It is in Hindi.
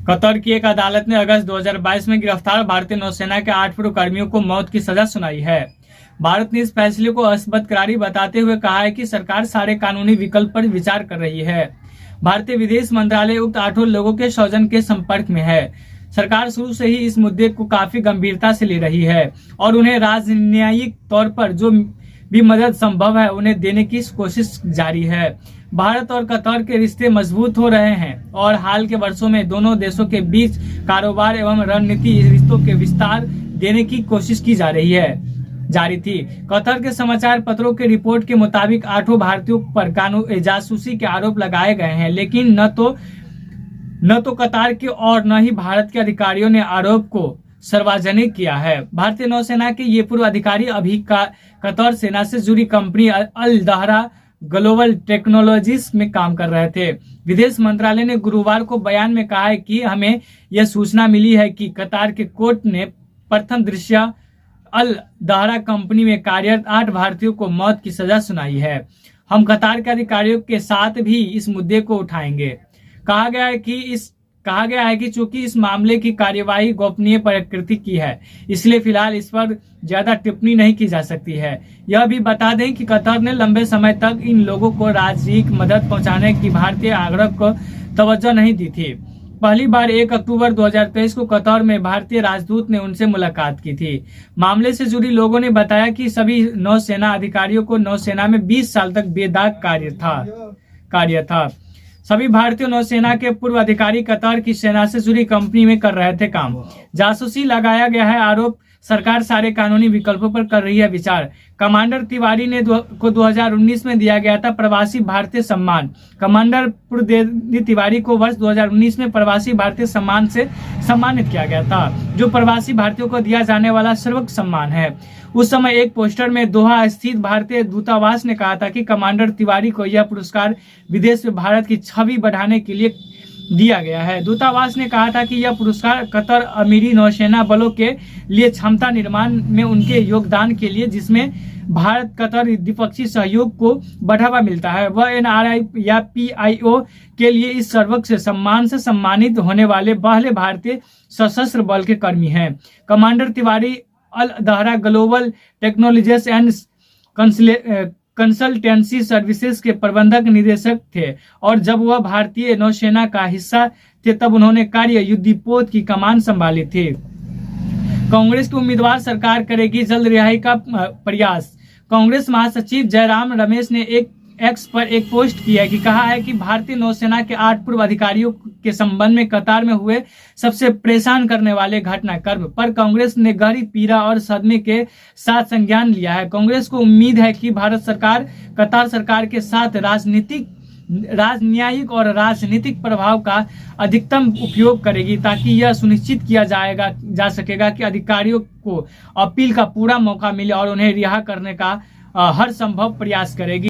कतर की एक अदालत ने अगस्त 2022 में गिरफ्तार भारतीय नौसेना के 8 पूर्व कर्मियों को मौत की सजा सुनाई है। भारत ने इस फैसले को असंबद्ध करारी बताते हुए कहा है कि सरकार सारे कानूनी विकल्प पर विचार कर रही है। भारतीय विदेश मंत्रालय उक्त 8 लोगों के स्वजन के संपर्क में है। सरकार शुरू से ही इस मुद्दे को काफी गंभीरता से ले रही है और उन्हें राजनयिक तौर पर जो भी मदद संभव है उन्हें देने की कोशिश जारी है। भारत और कतर के रिश्ते मजबूत हो रहे हैं और हाल के वर्षों में दोनों देशों के बीच कारोबार एवं रणनीति रिश्तों के विस्तार देने की कोशिश की जारी थी। कतर के समाचार पत्रों के रिपोर्ट के मुताबिक 8 भारतीयों पर जासूसी के आरोप लगाए गए हैं, लेकिन न तो कतार के और न ही भारत के अधिकारियों ने आरोप को सार्वजनिक किया है। भारतीय नौसेना के ये पूर्व अधिकारी अभी कतर सेना से जुड़ी कंपनी अल दहरा ग्लोबल टेक्नोलॉजीज में काम कर रहे थे। विदेश मंत्रालय ने गुरुवार को बयान में कहा है कि हमें यह सूचना मिली है कि कतार के कोर्ट ने प्रथम दृश्य अल दहरा कंपनी में कार्यरत 8 भारतीयों को मौत की सजा सुनाई है। हम कतार के अधिकारियों के साथ भी इस मुद्दे को उठाएंगे। कहा गया है कि चूंकि इस मामले की कार्यवाही गोपनीय प्रकृति की है, इसलिए फिलहाल इस पर ज्यादा टिप्पणी नहीं की जा सकती है। यह भी बता दें कि कतर ने लंबे समय तक इन लोगों को राजनयिक मदद पहुंचाने की भारतीय आग्रह को तवज्जो नहीं दी थी। पहली बार 1 अक्टूबर 2023 को कतर में भारतीय राजदूत ने उनसे मुलाकात की थी। मामले से जुड़ी लोगों ने बताया कि सभी नौसेना अधिकारियों को नौसेना में 20 साल तक बेदाग कार्य था। सभी भारतीय नौसेना के पूर्व अधिकारी कतर की सेना से जुड़ी कंपनी में कर रहे थे काम। जासूसी लगाया गया है आरोप। सरकार सारे कानूनी विकल्पों पर कर रही है विचार। कमांडर तिवारी को 2019 में दिया गया था प्रवासी भारतीय सम्मान। कमांडर पूर्वदेव तिवारी को वर्ष 2019 में प्रवासी भारतीय सम्मान से सम्मानित किया गया था, जो प्रवासी भारतीयों को दिया जाने वाला सर्वोच्च सम्मान है। उस समय एक पोस्टर में दोहा स्थित भारतीय दूतावास ने कहा था कि कमांडर तिवारी को यह पुरस्कार विदेश में भारत की छवि बढ़ाने के लिए दिया गया है। दूतावास ने कहा था कि यह पुरस्कार कतर अमीरी नौसेना बलों के लिए क्षमता निर्माण में उनके योगदान के लिए, जिसमें भारत कतर द्विपक्षीय सहयोग को बढ़ावा मिलता है। वह NRI या PIO के लिए इस सर्वोच्च सम्मान से सम्मानित होने वाले पहले भारतीय सशस्त्र बल के कर्मी हैं। Commander Tiwari Al Dahra Global Technologies and Consultancy Services के प्रबंधक निदेशक थे और जब वह भारतीय नौसेना का हिस्सा थे तब उन्होंने कार्य युद्धपोत की कमान संभाली थी। कांग्रेस के उम्मीदवार सरकार करेगी जल्द रिहाई का प्रयास। कांग्रेस महासचिव जयराम रमेश ने एक एक्स पर एक पोस्ट किया है कि कहा है कि भारतीय नौसेना के 8 पूर्व अधिकारियों के संबंध में कतार में हुए सबसे परेशान करने वाले घटनाक्रम पर कांग्रेस ने गहरी पीड़ा और सदमे के साथ संज्ञान लिया है। कांग्रेस को उम्मीद है कि भारत सरकार कतार सरकार के साथ राजनयिक और राजनीतिक प्रभाव का अधिकतम उपयोग करेगी ताकि यह सुनिश्चित किया जा सकेगा कि अधिकारियों को अपील का पूरा मौका मिले और उन्हें रिहा करने का हर संभव प्रयास करेगी।